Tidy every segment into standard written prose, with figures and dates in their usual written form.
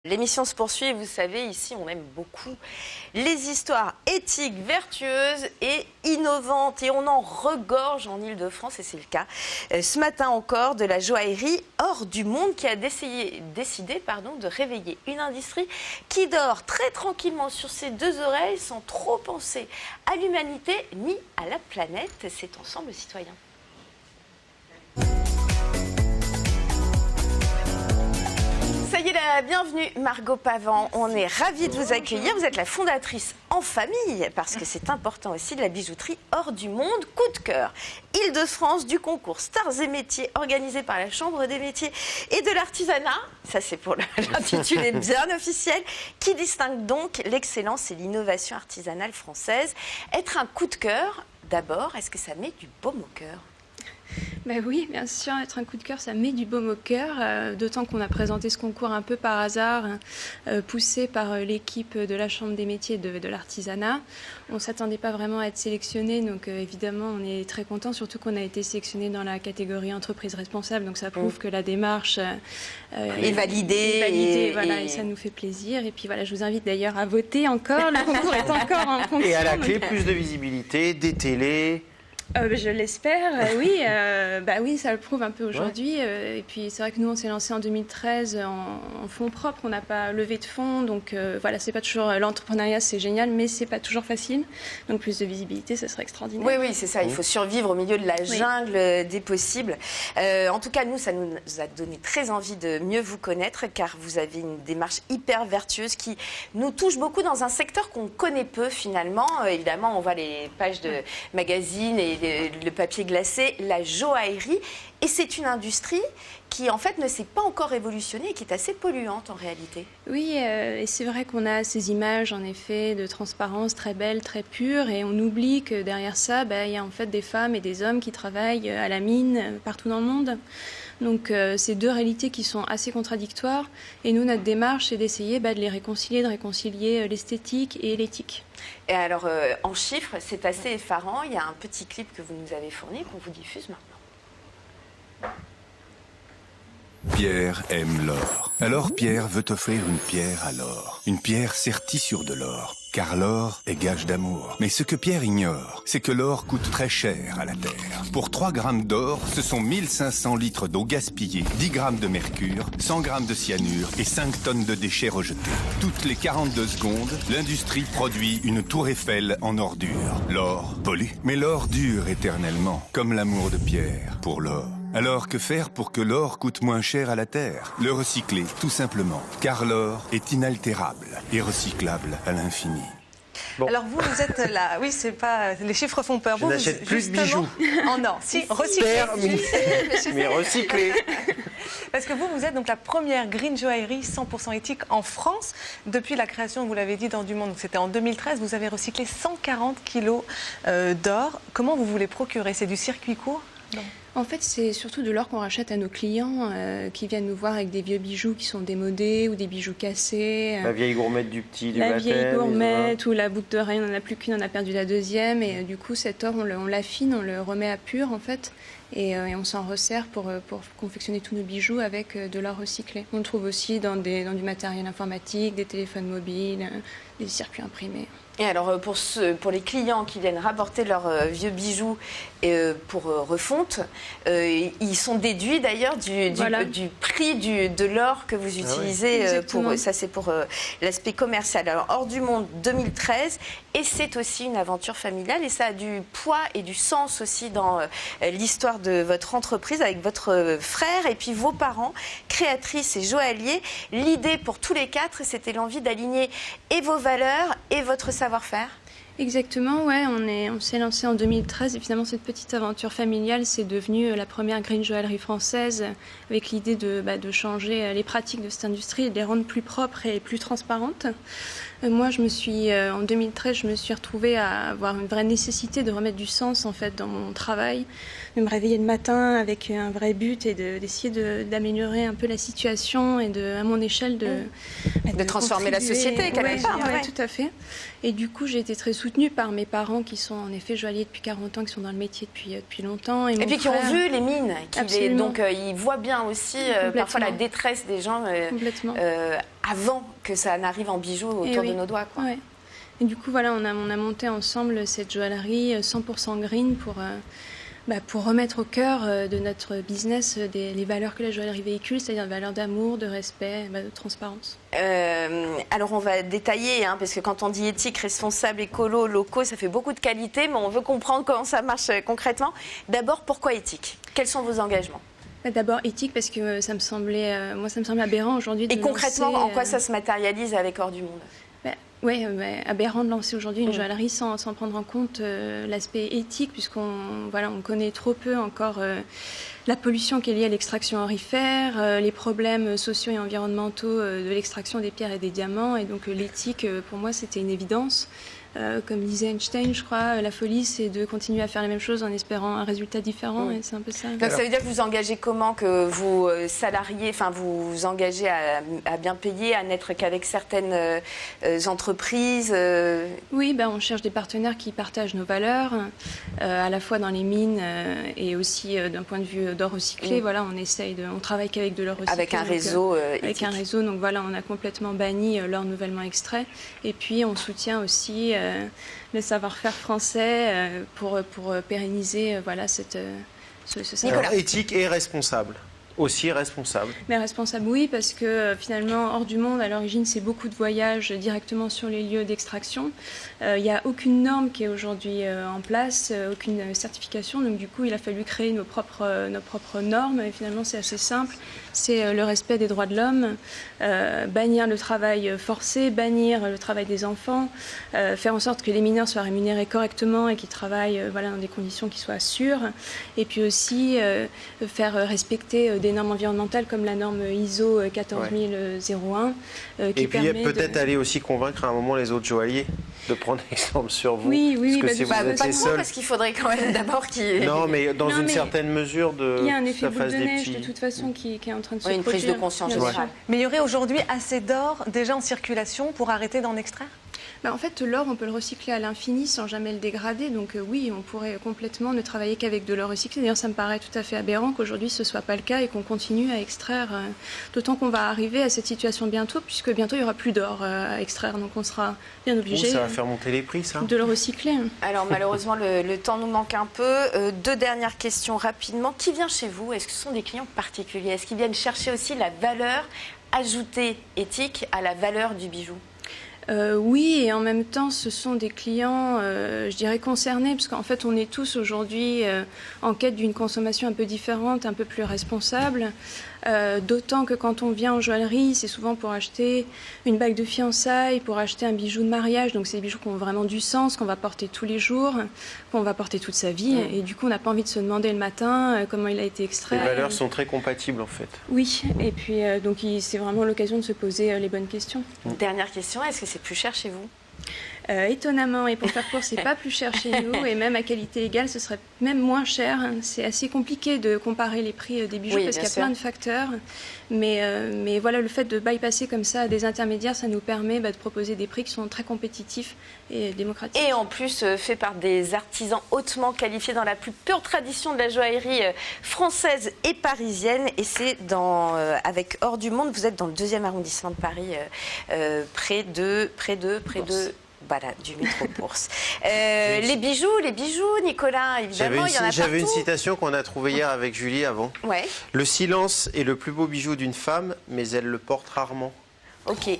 L'émission se poursuit et vous savez, ici, on aime beaucoup les histoires éthiques, vertueuses et innovantes. Et on en regorge en Ile-de-France, et c'est le cas ce matin encore de la joaillerie hors du monde qui a décidé de réveiller une industrie qui dort très tranquillement sur ses deux oreilles sans trop penser à l'humanité ni à la planète. C'est Ensemble Citoyen. Ça y est, la bienvenue Margot Pavan, on est ravis de vous accueillir. Vous êtes la fondatrice en famille, parce que c'est important aussi, de la bijouterie hors du monde, coup de cœur Île-de-France du concours Stars et Métiers organisé par la Chambre des métiers et de l'artisanat. Ça c'est pour l'intitulé bien officiel, qui distingue donc l'excellence et l'innovation artisanale française. Être un coup de cœur, d'abord, est-ce que ça met du baume au cœur ? Ben oui, bien sûr, être un coup de cœur, ça met du baume au cœur, d'autant qu'on a présenté ce concours un peu par hasard, poussé par l'équipe de la Chambre des métiers de l'artisanat. On ne s'attendait pas vraiment à être sélectionné, donc évidemment, on est très contents, surtout qu'on a été sélectionné dans la catégorie entreprise responsable, donc ça prouve que la démarche est validée. Et ça nous fait plaisir. Et puis voilà, je vous invite d'ailleurs à voter encore, le concours est encore en fonction. Et à la clé, plus de visibilité, des télés. Je l'espère, oui. Oui, ça le prouve un peu aujourd'hui. Et puis c'est vrai que nous, on s'est lancé en 2013 en fonds propres. On n'a pas levé de fonds, donc voilà, c'est pas toujours l'entrepreneuriat, c'est génial, mais c'est pas toujours facile. Donc plus de visibilité, ça serait extraordinaire. Oui, c'est ça. Il faut survivre au milieu de la jungle des possibles. En tout cas, nous, ça nous a donné très envie de mieux vous connaître, car vous avez une démarche hyper vertueuse qui nous touche beaucoup dans un secteur qu'on connaît peu finalement. Évidemment, on voit les pages de magazines et le papier glacé, la joaillerie. Et c'est une industrie qui, en fait, ne s'est pas encore révolutionnée et qui est assez polluante, en réalité. Oui, et c'est vrai qu'on a ces images, en effet, de transparence très belles, très pures, et on oublie que derrière ça, il y a en fait des femmes et des hommes qui travaillent à la mine, partout dans le monde. Donc, c'est deux réalités qui sont assez contradictoires. Et nous, notre démarche, c'est d'essayer de les réconcilier, de réconcilier l'esthétique et l'éthique. Et alors, en chiffres, c'est assez effarant. Il y a un petit clip que vous nous avez fourni, qu'on vous diffuse maintenant. Pierre aime l'or. Alors Pierre veut offrir une pierre à l'or. Une pierre sertie sur de l'or. Car l'or est gage d'amour. Mais ce que Pierre ignore, c'est que l'or coûte très cher à la Terre. Pour 3 grammes d'or, ce sont 1500 litres d'eau gaspillée, 10 grammes de mercure, 100 grammes de cyanure et 5 tonnes de déchets rejetés. Toutes les 42 secondes, l'industrie produit une tour Eiffel en ordure. L'or pollue. Mais l'or dure éternellement, comme l'amour de Pierre pour l'or. Alors que faire pour que l'or coûte moins cher à la Terre ? Le recycler, tout simplement. Car l'or est inaltérable et recyclable à l'infini. Bon. Alors vous êtes là, oui, c'est pas, les chiffres font peur. Je n'achète plus de bijoux. Oh non, si, recyclé. Mais recyclé. Parce que vous êtes donc la première green joaillerie 100% éthique en France. Depuis la création, vous l'avez dit, dans du monde, c'était en 2013, vous avez recyclé 140 kilos d'or. Comment vous voulez procurer ? C'est du circuit court ? Non. En fait, c'est surtout de l'or qu'on rachète à nos clients qui viennent nous voir avec des vieux bijoux qui sont démodés ou des bijoux cassés. La vieille gourmette du petit, du baptême. La vieille gourmette ou la boucle d'oreille, on n'en a plus qu'une, on a perdu la deuxième. Et du coup, cet or, on l'affine, on le remet à pur en fait. Et on s'en resserre pour confectionner tous nos bijoux avec de l'or recyclé. On le trouve aussi dans du matériel informatique, des téléphones mobiles, des circuits imprimés. Et alors, pour les clients qui viennent rapporter leurs vieux bijoux pour refonte, ils sont déduits d'ailleurs du prix de l'or que vous utilisez. Ça, c'est pour l'aspect commercial. Alors, Hors du Monde 2013, et c'est aussi une aventure familiale, et ça a du poids et du sens aussi dans l'histoire de votre entreprise avec votre frère et puis vos parents, créatrices et joailliers. L'idée pour tous les 4, c'était l'envie d'aligner et vos valeurs et votre savoir-faire. Exactement, ouais, on s'est lancé en 2013 et finalement cette petite aventure familiale, c'est devenu la première green joaillerie française avec l'idée de changer les pratiques de cette industrie et de les rendre plus propres et plus transparentes. Moi, en 2013, je me suis retrouvée à avoir une vraie nécessité de remettre du sens en fait dans mon travail, de me réveiller le matin avec un vrai but et d'essayer d'améliorer un peu la situation et à mon échelle de transformer la société quelque part. Oui, tout à fait. Et du coup, j'ai été très soutenue soutenue par mes parents qui sont en effet joailliers depuis 40 ans, qui sont dans le métier depuis longtemps. Et puis qui ont vu les mines. Donc ils voient bien aussi parfois la détresse des gens avant que ça n'arrive en bijoux autour de nos doigts. Quoi. Ouais. Et du coup, voilà, on a monté ensemble cette joaillerie 100% green pour remettre au cœur de notre business les valeurs que la joaillerie véhicule, c'est-à-dire des valeurs d'amour, de respect, de transparence. Alors on va détailler, parce que quand on dit éthique, responsable, écolo, locaux, ça fait beaucoup de qualités, mais on veut comprendre comment ça marche concrètement. D'abord, pourquoi éthique? Quels sont vos engagements? D'abord éthique parce que ça me semblait aberrant aujourd'hui de Et concrètement, lancer, en quoi ça se matérialise avec Hors du Monde? Oui, aberrant de lancer aujourd'hui une joaillerie sans prendre en compte l'aspect éthique, puisqu'on connaît trop peu encore la pollution qui est liée à l'extraction aurifère, les problèmes sociaux et environnementaux de l'extraction des pierres et des diamants. Et donc l'éthique, pour moi, c'était une évidence. Comme disait Einstein, je crois, la folie, c'est de continuer à faire la même chose en espérant un résultat différent, et c'est un peu ça. Donc ça veut dire que vous engagez comment, que vos salariés, vous vous engagez à bien payer, à n'être qu'avec certaines entreprises Oui, on cherche des partenaires qui partagent nos valeurs, à la fois dans les mines et aussi d'un point de vue d'or recyclé. Voilà, on travaille qu'avec de l'or recyclé. Avec un réseau avec un réseau, donc voilà, on a complètement banni l'or nouvellement extrait. Et puis on soutient aussi le savoir-faire français pour pérenniser ce savoir. Alors, éthique et responsable. Aussi responsable. Mais responsable, oui, parce que finalement, Hors du Monde, à l'origine, c'est beaucoup de voyages directement sur les lieux d'extraction. Il n'y a aucune norme qui est aujourd'hui en place, aucune certification. Donc du coup, il a fallu créer nos propres normes. Et finalement, c'est assez simple. C'est le respect des droits de l'homme, bannir le travail forcé, bannir le travail des enfants, faire en sorte que les mineurs soient rémunérés correctement et qu'ils travaillent dans des conditions qui soient sûres. Et puis aussi faire respecter des normes environnementales comme la norme ISO 14001. Et puis peut-être aller aussi convaincre à un moment les autres joailliers de prendre exemple sur vous. Oui, parce que si vous êtes pas les trop, seuls... parce qu'il faudrait quand même d'abord qu'il... Non, mais dans une certaine mesure, il y a un effet ça boule fasse de des neige petits... de toute façon qui est en train de se une produire. prise de conscience générale. Mais il y aurait aujourd'hui assez d'or déjà en circulation pour arrêter d'en extraire? En fait, l'or, on peut le recycler à l'infini sans jamais le dégrader. Donc oui, on pourrait complètement ne travailler qu'avec de l'or recyclé. D'ailleurs, ça me paraît tout à fait aberrant qu'aujourd'hui ce ne soit pas le cas et qu'on continue à extraire. D'autant qu'on va arriver à cette situation bientôt, puisque bientôt il n'y aura plus d'or à extraire. Donc on sera bien obligé ça va faire monter les prix, ça, de le recycler. Alors malheureusement, le temps nous manque un peu. Deux dernières questions rapidement. Qui vient chez vous? Est-ce que ce sont des clients particuliers? Est-ce qu'ils viennent chercher aussi la valeur ajoutée éthique à la valeur du bijou? Oui, et en même temps, ce sont des clients, je dirais, concernés, parce qu'en fait, on est tous aujourd'hui en quête d'une consommation un peu différente, un peu plus responsable. D'autant que quand on vient en joaillerie, c'est souvent pour acheter une bague de fiançailles, pour acheter un bijou de mariage. Donc c'est des bijoux qui ont vraiment du sens, qu'on va porter tous les jours, qu'on va porter toute sa vie. Et du coup, on n'a pas envie de se demander le matin comment il a été extrait. Les valeurs sont très compatibles en fait. Oui, et puis donc c'est vraiment l'occasion de se poser les bonnes questions. Dernière question, est-ce que c'est plus cher chez vous? Étonnamment, et pour faire court, c'est pas plus cher chez nous, et même à qualité égale, ce serait même moins cher. C'est assez compliqué de comparer les prix des bijoux parce qu'il y a plein de facteurs. Mais voilà, le fait de bypasser comme ça des intermédiaires, ça nous permet de proposer des prix qui sont très compétitifs et démocratiques. Et en plus, fait par des artisans hautement qualifiés dans la plus pure tradition de la joaillerie française et parisienne. Et c'est avec Hors du Monde, vous êtes dans le 2e arrondissement de Paris, près de voilà, du métro Bourse. Les bijoux, Nicolas, évidemment, il y en a partout. J'avais une citation qu'on a trouvée hier avec Julie avant. Ouais. Le silence est le plus beau bijou d'une femme, mais elle le porte rarement. Ok.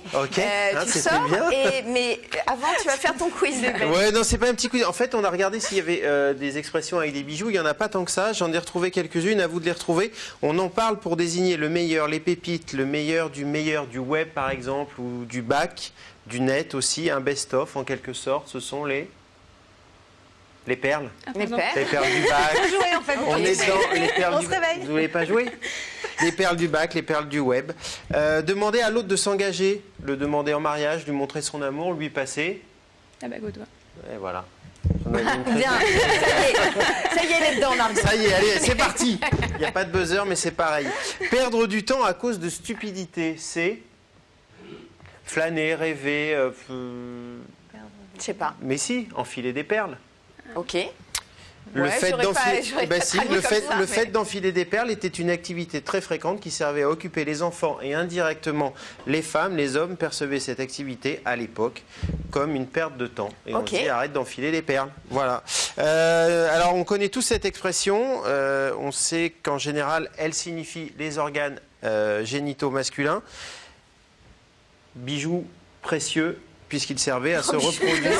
Tu sors, bien. Mais avant, tu vas faire ton quiz. Ouais, non, c'est pas un petit quiz. En fait, on a regardé s'il y avait des expressions avec des bijoux. Il n'y en a pas tant que ça. J'en ai retrouvé quelques-unes. À vous de les retrouver. On en parle pour désigner le meilleur, les pépites, le meilleur du web, par exemple, ou du bac, du net aussi. Un best-of, en quelque sorte. Ce sont les perles. Les perles. Les perles du bac. Jouer, en fait. On est dans les perles On se réveille. Vous ne voulez pas jouer? Les perles du bac, les perles du web. Demander à l'autre de s'engager, le demander en mariage, lui montrer son amour, lui passer. La bague au doigt. Et voilà. Bien, ça y est, elle est dedans, Margot. Ça y est, allez, c'est parti. Il n'y a pas de buzzer, mais c'est pareil. Perdre du temps à cause de stupidité, c'est flâner, rêver, Je sais pas. Mais si, enfiler des perles. Ok. Le Ouais, fait j'aurais fait d'enfiler des perles était une activité très fréquente qui servait à occuper les enfants et indirectement les femmes, les hommes percevaient cette activité à l'époque comme une perte de temps. Et on dit arrête d'enfiler les perles. Voilà. Alors on connaît tous cette expression. On sait qu'en général elle signifie les organes génitaux masculins. Bijoux précieux puisqu'ils servaient à se reproduire.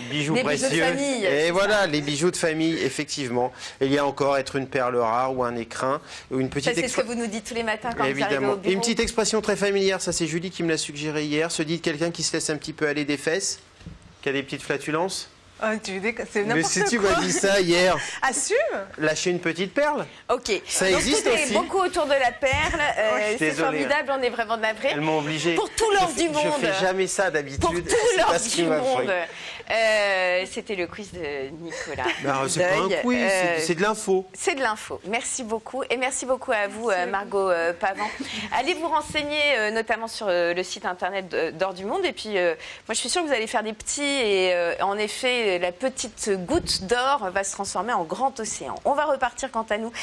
Bijoux précieux. Bijoux de famille. Et voilà, les bijoux de famille, effectivement. Il y a encore être une perle rare ou un écrin ou une petite. Ça, c'est ce que vous nous dites tous les matins quand vous arrivez au bureau. Et une petite expression très familière, ça c'est Julie qui me l'a suggéré hier, se dit de quelqu'un qui se laisse un petit peu aller des fesses, qui a des petites flatulences. C'est n'importe quoi. Mais si tu m'as dit ça hier. Assume. Lâcher une petite perle. Ok. Ça donc, existe tout aussi. Est beaucoup autour de la perle. C'est formidable, on est vraiment navrés. Elles m'ont obligé. Pour tout l'or du monde. Je fais jamais ça d'habitude. Pour tout l'or du monde. C'était le quiz de Nicolas. C'est pas un quiz, c'est de l'info. C'est de l'info. Merci beaucoup. Et merci beaucoup à vous, Margot Pavan. Allez vous renseigner, notamment sur le site internet d'Or du Monde. Et puis, moi, je suis sûre que vous allez faire des petits. Et en effet, la petite goutte d'or va se transformer en grand océan. On va repartir, quant à nous,